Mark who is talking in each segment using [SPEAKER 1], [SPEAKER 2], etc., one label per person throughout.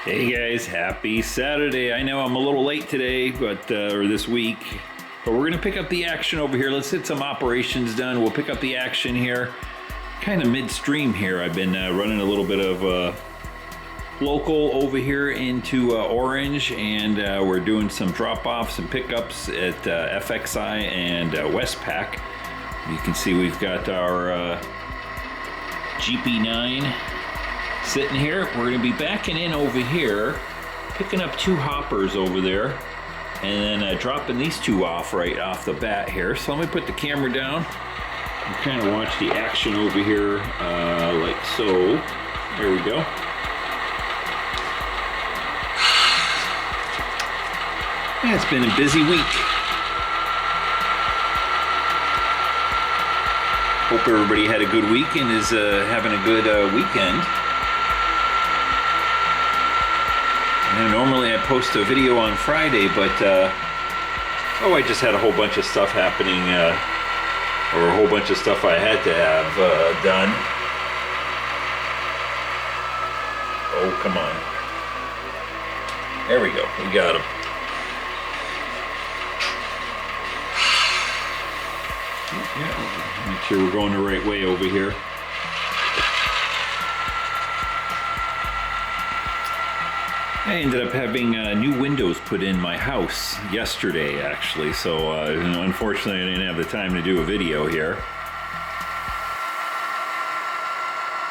[SPEAKER 1] Hey guys, happy Saturday. I know I'm a little late today, or this week, but we're gonna pick up the action over here. Let's get some operations done. We'll pick up the action here, kind of midstream here. I've been running a little bit of local over here into Orange, and we're doing some drop-offs and pickups at FXI and Westpac. You can see we've got our GP9 sitting here. We're going to be backing in over here, picking up two hoppers over there, and then dropping these two off right off the bat here. So let me put the camera down and kind of watch the action over here like so. There we go. Yeah, it's been a busy week. Hope everybody had a good week and is having a good weekend. And normally I post a video on Friday, but I just had a whole bunch of stuff happening, or a whole bunch of stuff I had to have done. Oh, come on. There we go. We got him. Yeah, make sure we're going the right way over here. I ended up having new windows put in my house yesterday, actually, so unfortunately I didn't have the time to do a video here.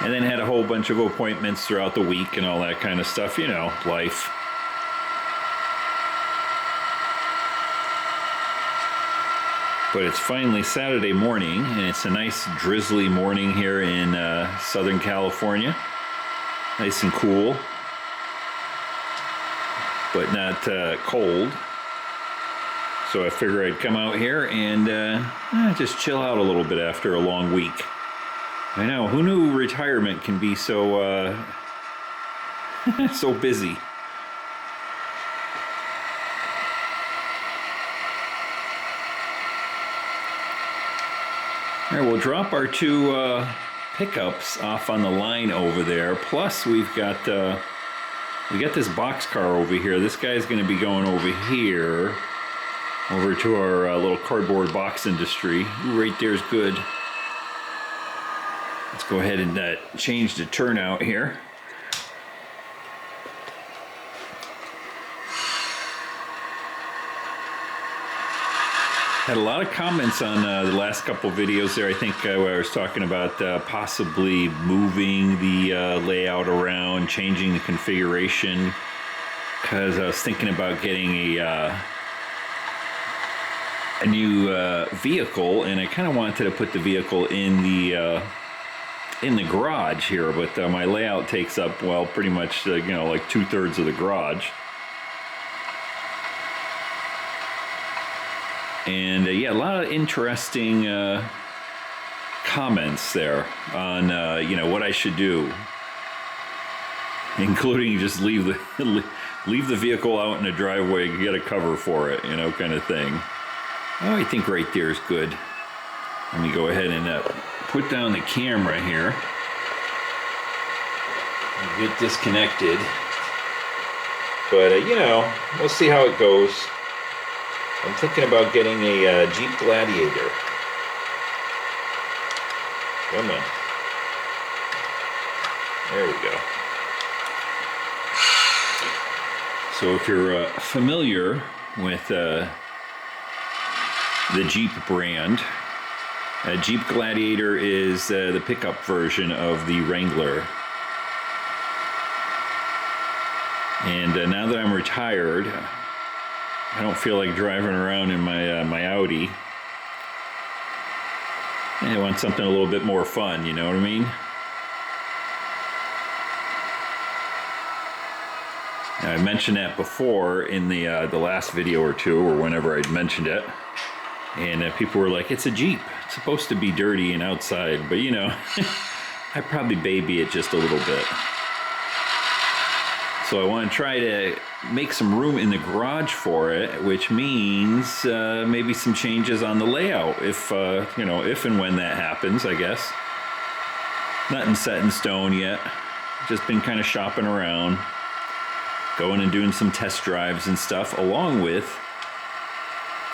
[SPEAKER 1] And then had a whole bunch of appointments throughout the week and all that kind of stuff, you know, life. But it's finally Saturday morning, and it's a nice drizzly morning here in Southern California. Nice and cool, but not cold. So I figure I'd come out here and just chill out a little bit after a long week. I know, who knew retirement can be so so busy? All right, we'll drop our two pickups off on the line over there. Plus, we got this box car over here. This guy's going to be going over here, over to our little cardboard box industry. Ooh, right there's good. Let's go ahead and change the turnout here. Had a lot of comments on the last couple videos there. I think where I was talking about possibly moving the layout around, changing the configuration, because I was thinking about getting a new vehicle, and I kind of wanted to put the vehicle in the garage here, but my layout takes up, well, pretty much you know, like 2/3 of the garage. And yeah, a lot of interesting comments there on you know, what I should do, including just leave the vehicle out in the driveway, get a cover for it, you know, kind of thing. Oh, I think right there is good. Let me go ahead and put down the camera here. I'll get disconnected, but you know, we'll see how it goes. I'm thinking about getting a Jeep Gladiator. Come on. There we go. So if you're familiar with the Jeep brand, Jeep Gladiator is the pickup version of the Wrangler. And now that I'm retired, I don't feel like driving around in my Audi. I want something a little bit more fun, you know what I mean? Now, I mentioned that before in the last video or two, or whenever I'd mentioned it, and people were like, "It's a Jeep. It's supposed to be dirty and outside," but you know, I probably baby it just a little bit. So I want to try to make some room in the garage for it, which means maybe some changes on the layout, if you know, if and when that happens, I guess. Nothing set in stone yet. Just been kind of shopping around. going and doing some test drives and stuff, along with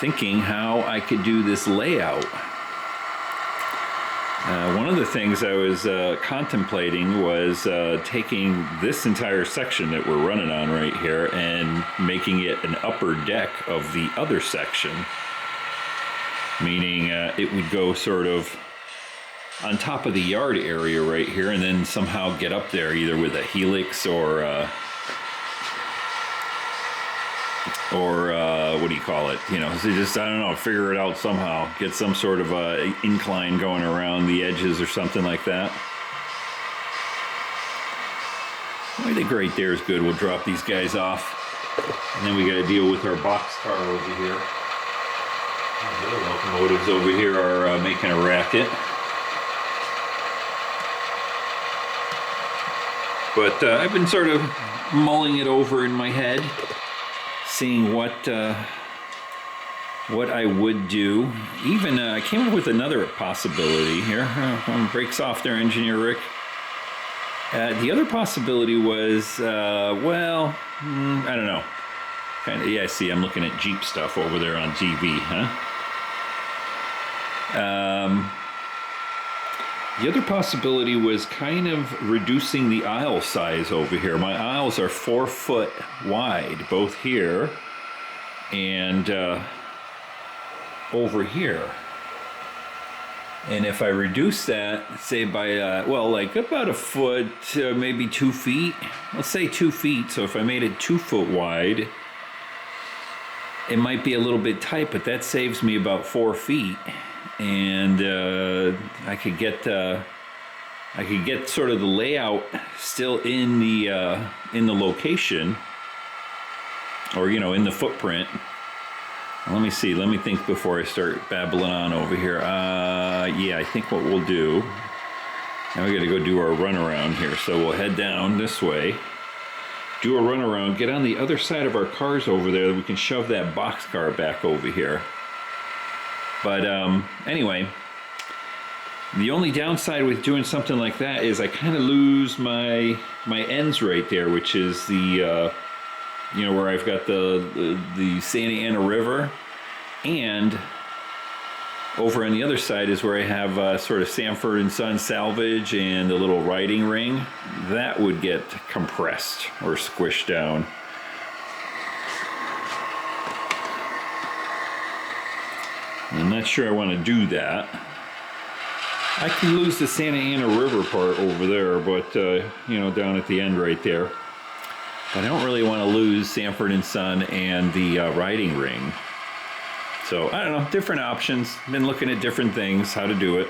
[SPEAKER 1] thinking how I could do this layout. One of the things I was contemplating was taking this entire section that we're running on right here and making it an upper deck of the other section. Meaning it would go sort of on top of the yard area right here and then somehow get up there either with a helix or what do you call it? You know, so just, I don't know, figure it out somehow. Get some sort of incline going around the edges or something like that. I think right there is good. We'll drop these guys off. And then we got to deal with our boxcar over here. The other locomotives over here are making a racket. But I've been sort of mulling it over in my head, seeing what I would do. Even I came up with another possibility here. Brakes off there, Engineer Rick. The other possibility was, well, I don't know. Kind of, yeah, I see. I'm looking at Jeep stuff over there on TV, huh? The other possibility was kind of reducing the aisle size over here. My aisles are 4 foot wide, both here and over here. And if I reduce that, say by, well, like about a foot, maybe 2 feet, let's say 2 feet. So if I made it 2 foot wide, it might be a little bit tight, but that saves me about 4 feet. And I could get sort of the layout still in the location, or you know, in the footprint. Let me see. Let me think before I start babbling on over here. Yeah, I think what we'll do. Now we got to go do our runaround here. So we'll head down this way, do a runaround, get on the other side of our cars over there. We can shove that boxcar back over here. But anyway, the only downside with doing something like that is I kind of lose my ends right there, which is the you know, where I've got the Santa Ana River, and over on the other side is where I have sort of Sanford and Son salvage and the little riding ring. That would get compressed or squished down. I'm not sure I want to do that. I can lose the Santa Ana River part over there, but you know, down at the end right there. But I don't really want to lose Sanford and Son and the riding ring. So I don't know, different options. Been looking at different things, how to do it.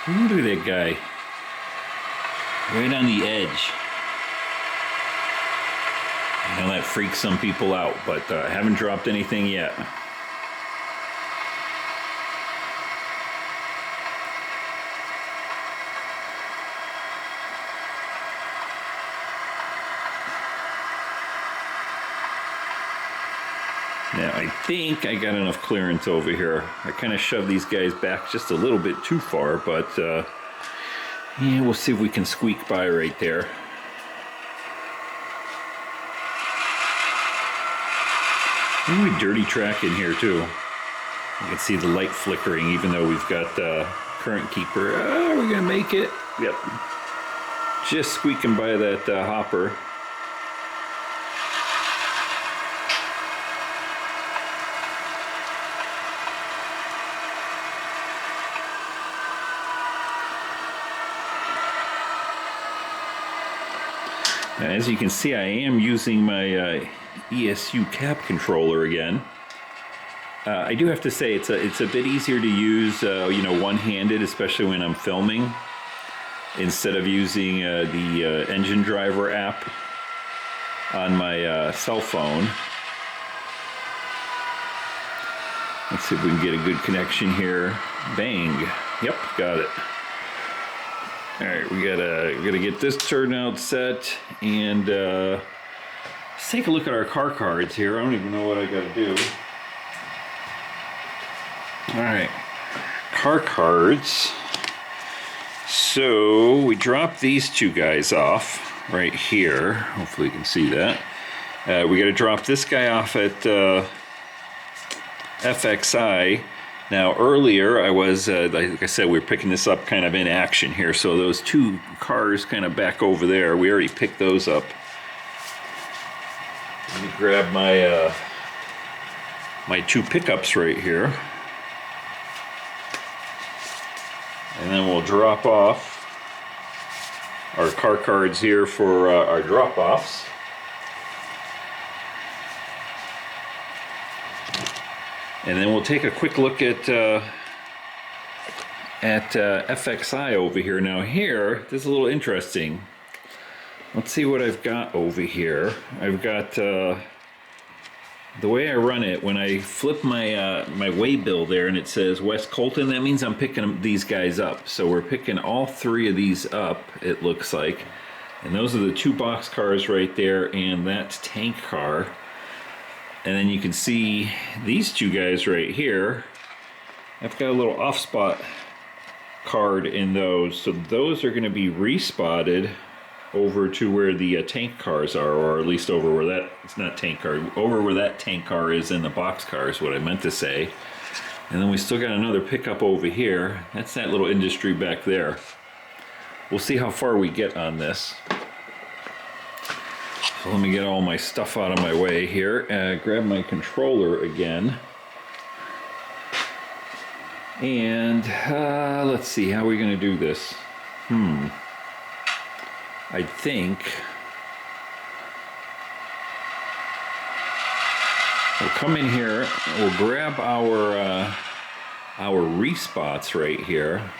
[SPEAKER 1] Look at that guy. Right on the edge. I know that freaks some people out, but I haven't dropped anything yet. Now I think I got enough clearance over here. I kind of shoved these guys back just a little bit too far, but yeah, we'll see if we can squeak by right there. Ooh, dirty track in here too. You can see the light flickering even though we've got current keeper. We're gonna make it. Yep. Just squeaking by that hopper. Now, as you can see, I am using my ESU cab controller again. I do have to say it's a bit easier to use, you know, one-handed, especially when I'm filming, instead of using the engine driver app on my cell phone. Let's see if we can get a good connection here. Bang! Yep, got it. All right, we gotta get this turnout set, and let's take a look at our car cards here. I don't even know what I gotta do. All right, car cards. So we dropped these two guys off right here. Hopefully you can see that. We got to drop this guy off at FXI. Now earlier I was, like I said, we were picking this up kind of in action here. So those two cars kind of back over there, we already picked those up. Let me grab my my two pickups right here. And then we'll drop off our car cards here for our drop-offs. And then we'll take a quick look at FXI over here. Now here, this is a little interesting. Let's see what I've got over here. I've got, the way I run it, when I flip my my waybill there and it says West Colton, that means I'm picking these guys up. So we're picking all three of these up, it looks like. And those are the two box cars right there, and that's tank car. And then you can see these two guys right here. I've got a little off spot card in those. So those are going to be respotted over to where the tank cars are, or at least over where that, it's not tank car, over where that tank car is in the box car is what I meant to say. And then we still got another pickup over here. That's that little industry back there. We'll see how far we get on this. So let me get all my stuff out of my way here. Grab my controller again. And let's see, how are we going to do this? I think we'll come in here, we'll grab our respots right here.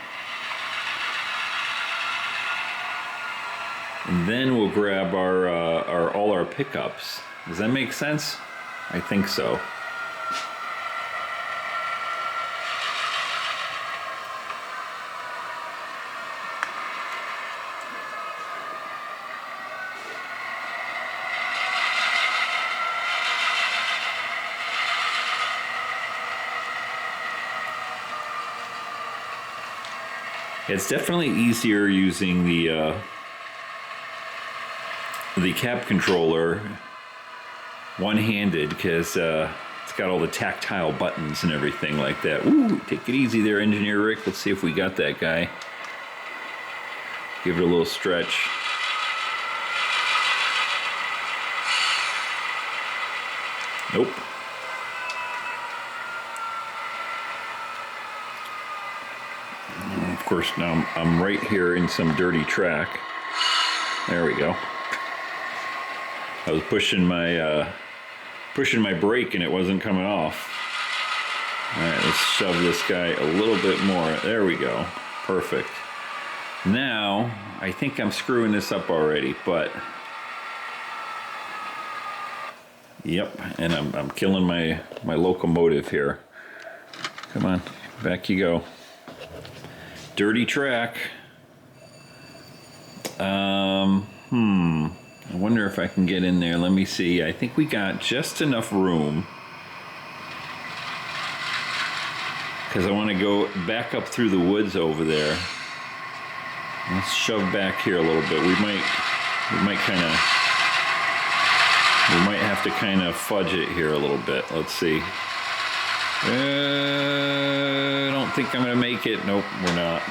[SPEAKER 1] And then we'll grab all our pickups. Does that make sense? I think so. It's definitely easier using the cab controller one-handed, because it's got all the tactile buttons and everything like that. Ooh, take it easy there, Engineer Rick. Let's see if we got that guy. Give it a little stretch. Nope. Of course, now I'm right here in some dirty track. There we go. I was pushing my brake and it wasn't coming off. All right, let's shove this guy a little bit more. There we go. Perfect. Now, I think I'm screwing this up already, but yep, and I'm killing my locomotive here. Come on, back you go. Dirty track. I wonder if I can get in there. Let me see. I think we got just enough room, because I want to go back up through the woods over there. Let's shove back here a little bit. We might have to kind of fudge it here a little bit. Let's see. I don't think I'm going to make it. Nope, we're not.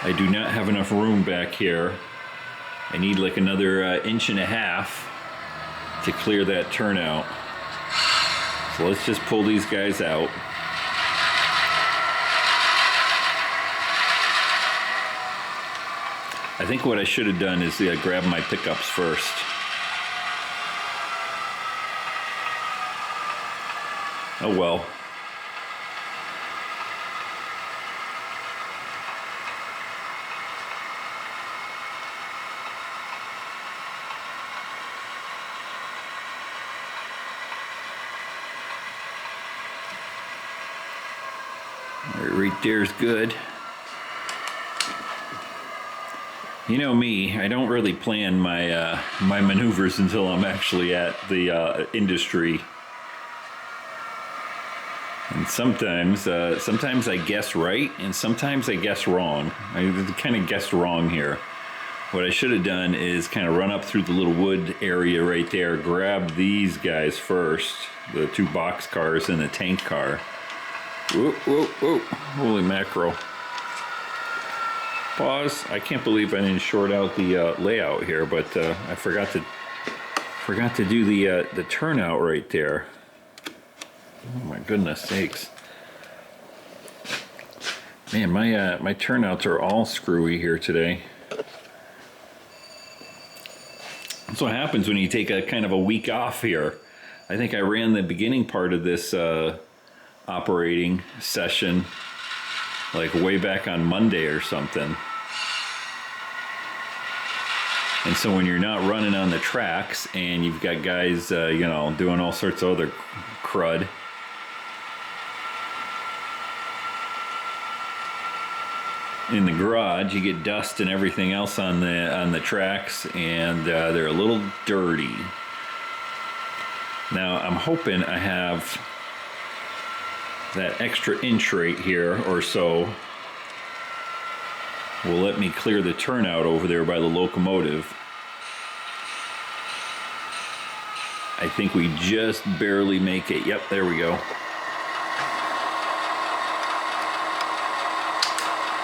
[SPEAKER 1] I do not have enough room back here. I need like another 1.5 inches to clear that turnout. So let's just pull these guys out. I think what I should have done is grab my pickups first. Oh well. Right there's good. You know me, I don't really plan my my maneuvers until I'm actually at the industry. And sometimes I guess right, and sometimes I guess wrong. I kind of guessed wrong here. What I should have done is kind of run up through the little wood area right there, grab these guys first, the 2 box cars and the tank car. Whoa, whoa, whoa, holy mackerel. Pause. I can't believe I didn't short out the layout here, but I forgot to do the turnout right there. Oh my goodness sakes. Man, my turnouts are all screwy here today. That's what happens when you take a kind of a week off here. I think I ran the beginning part of this operating session like way back on Monday or something. And so when you're not running on the tracks and you've got guys, you know, doing all sorts of other crud, in the garage, you get dust and everything else on the tracks, and they're a little dirty. Now I'm hoping I have that extra inch right here or so will let me clear the turnout over there by the locomotive. I think we just barely make it. Yep, there we go.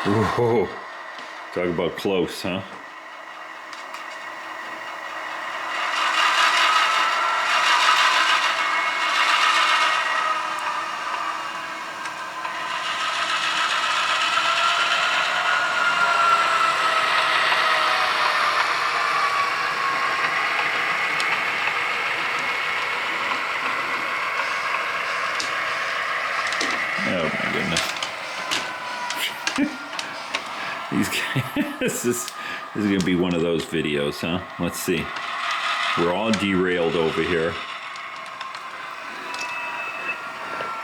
[SPEAKER 1] Whoa, talk about close, huh? Oh my goodness. These guys, this is going to be one of those videos, huh? Let's see. We're all derailed over here.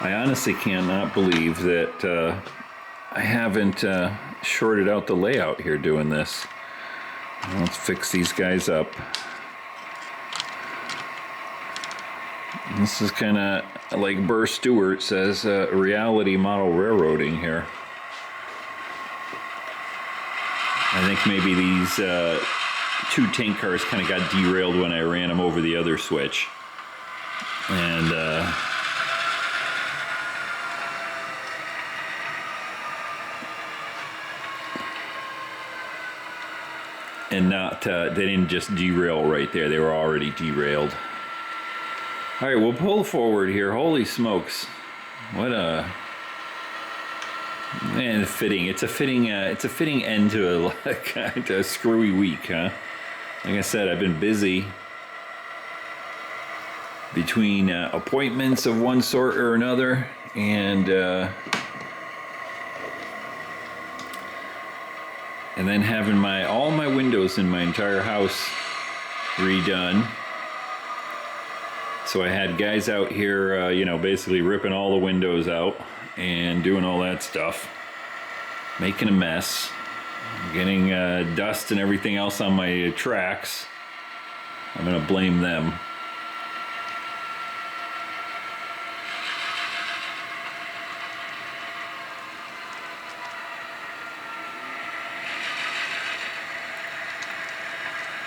[SPEAKER 1] I honestly cannot believe that I haven't shorted out the layout here doing this. Let's fix these guys up. This is kind of like Burr Stewart says, reality model railroading here. I think maybe these 2 tank cars kind of got derailed when I ran them over the other switch. And not, they didn't just derail right there, they were already derailed. All right, we'll pull forward here. Holy smokes. What a... And fitting. It's a fitting end to a screwy week, huh? Like I said, I've been busy between appointments of one sort or another, and then having all my windows in my entire house redone. So I had guys out here, you know, basically ripping all the windows out and doing all that stuff, making a mess, getting dust and everything else on my tracks. I'm gonna blame them.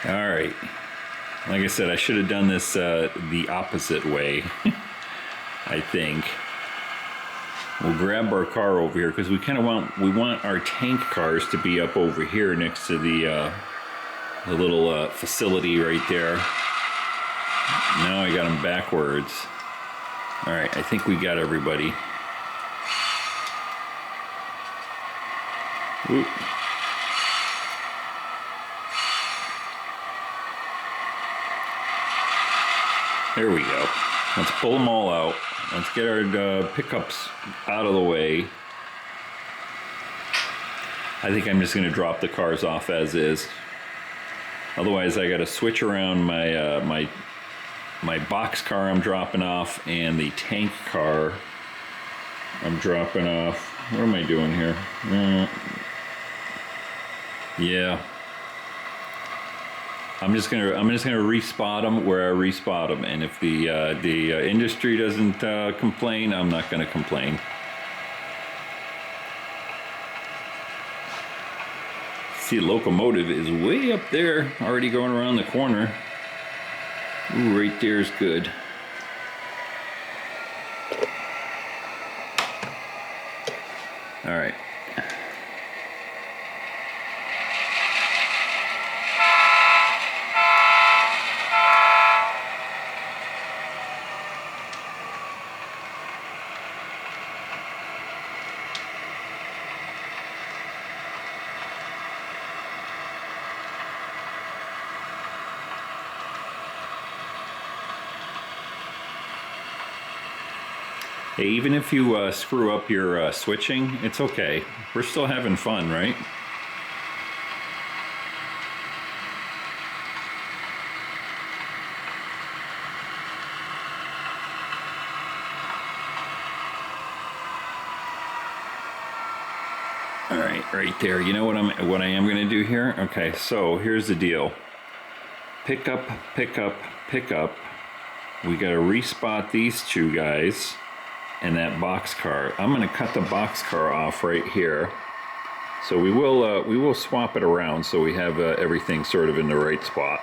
[SPEAKER 1] All right. Like I said, I should have done this the opposite way, I think. We'll grab our car over here because we kind of want our tank cars to be up over here next to the little facility right there. Now I got them backwards. All right, I think we got everybody. Oop. There we go. Let's pull them all out. Let's get our pickups out of the way. I think I'm just going to drop the cars off as is. Otherwise, I got to switch around my my box car I'm dropping off and the tank car I'm dropping off. What am I doing here? Yeah. I'm just gonna respot them where I respot them, and if the industry doesn't complain, I'm not gonna complain. See, the locomotive is way up there, already going around the corner. Ooh, right there is good. All right. Hey, even if you screw up your switching, it's okay. We're still having fun, right? All right, right there. You know what I am going to do here? Okay, so here's the deal. Pick up, pick up, pick up. We got to respot these two guys. And that boxcar. I'm going to cut the boxcar off right here. So we will swap it around so we have everything sort of in the right spot.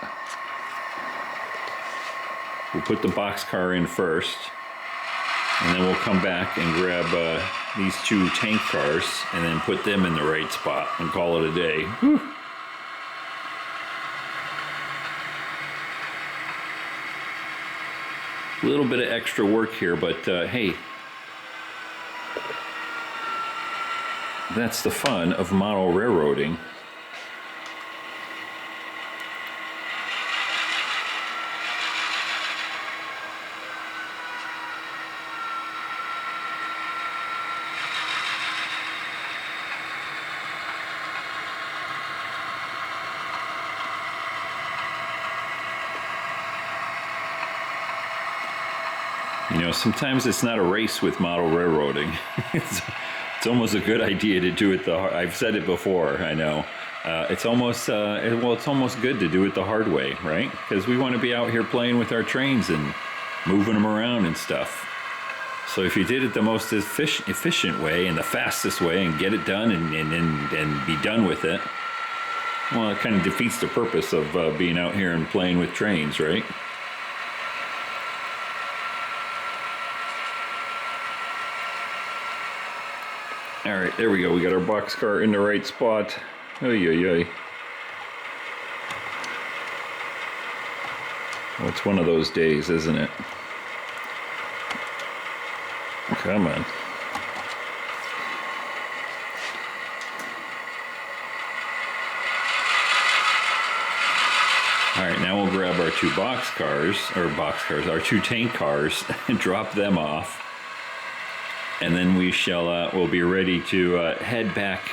[SPEAKER 1] We'll put the boxcar in first, and then we'll come back and grab these two tank cars and then put them in the right spot and call it a day. Whew. A little bit of extra work here, but hey, that's the fun of model railroading. You know, sometimes it's not a race with model railroading. It's almost a good idea to do it the hard. I've said it before, I know. It's almost, well, it's almost good to do it the hard way, right? Because we want to be out here playing with our trains and moving them around and stuff. So if you did it the most efficient way and the fastest way and get it done and be done with it, well, it kind of defeats the purpose of being out here and playing with trains, right? All right, there we go. We got our boxcar in the right spot. Oy, oy, oy. Well, it's one of those days, isn't it? Come on. All right, now we'll grab our two our two tank cars and drop them off. And then we shall, we'll be ready to head back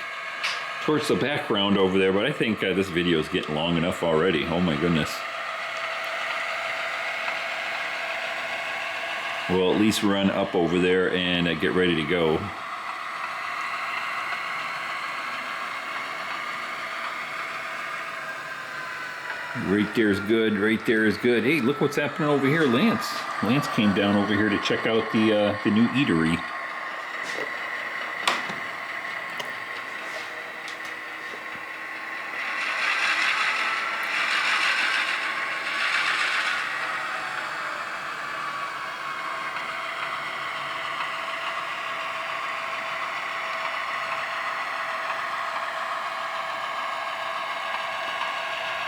[SPEAKER 1] towards the background over there. But I think this video is getting long enough already. Oh my goodness. We'll at least run up over there and get ready to go. Right there's good, right there is good. Hey, look what's happening over here, Lance. Lance came down over here to check out the new eatery.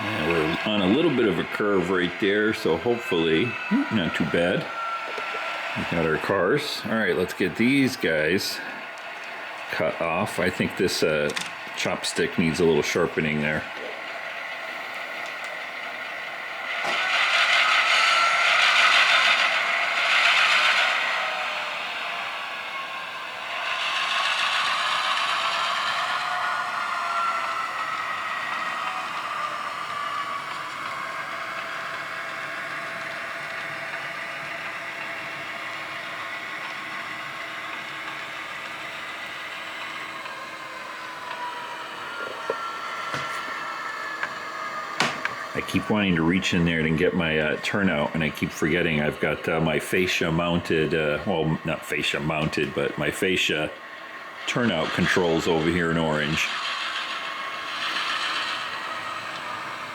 [SPEAKER 1] Yeah, we're on a little bit of a curve right there, so hopefully not too bad. We got our cars. All right, let's get these guys cut off. I think this chopstick needs a little sharpening there. I keep wanting to reach in there and get my turnout, and I keep forgetting I've got my fascia mounted, well, not fascia mounted, but my fascia turnout controls over here in orange.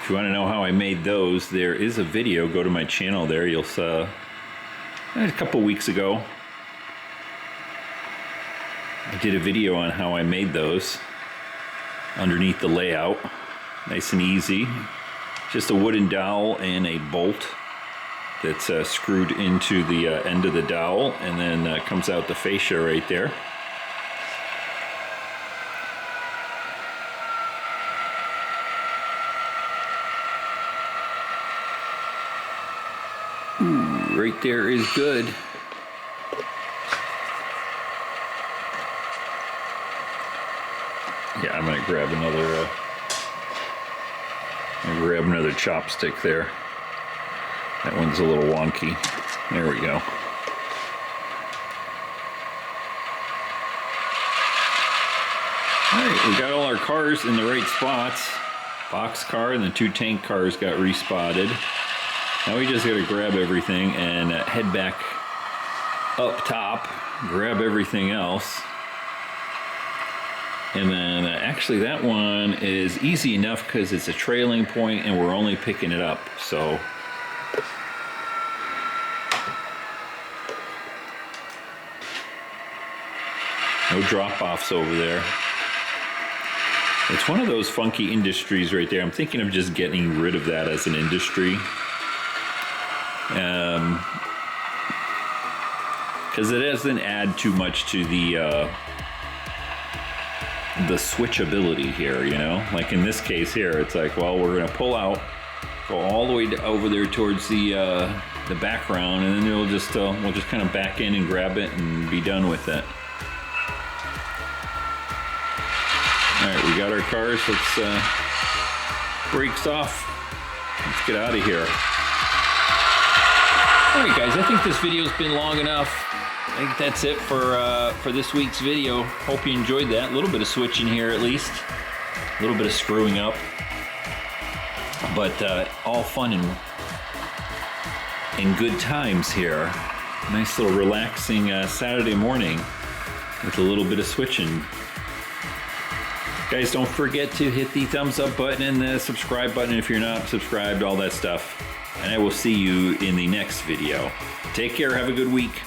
[SPEAKER 1] If you want to know how I made those, there is a video. Go to my channel there. You'll saw a couple weeks ago. I did a video on how I made those underneath the layout. Nice and easy. Just a wooden dowel and a bolt that's screwed into the end of the dowel, and then comes out the fascia right there. Ooh, right there is good. Yeah, I'm gonna grab another chopstick there. That one's a little wonky. There we go. All right, we got all our cars in the right spots. Box car and the 2 tank cars got respotted. Now we just gotta grab everything and head back up top, grab everything else. And then actually that one is easy enough because it's a trailing point and we're only picking it up, so. No drop-offs over there. It's one of those funky industries right there. I'm thinking of just getting rid of that as an industry. Because it doesn't add too much to the switchability here, you know? Like in this case here, it's like, well, we're gonna pull out, go all the way over there towards the background, and then we'll just kind of back in and grab it and be done with it. All right, we got our cars. Let's brakes off. Let's get out of here. All right, guys, I think this video's been long enough. I think that's it for this week's video. Hope you enjoyed that. A little bit of switching here at least. A little bit of screwing up. But all fun and good times here. Nice little relaxing Saturday morning with a little bit of switching. Guys, don't forget to hit the thumbs up button and the subscribe button if you're not subscribed, all that stuff. And I will see you in the next video. Take care, have a good week.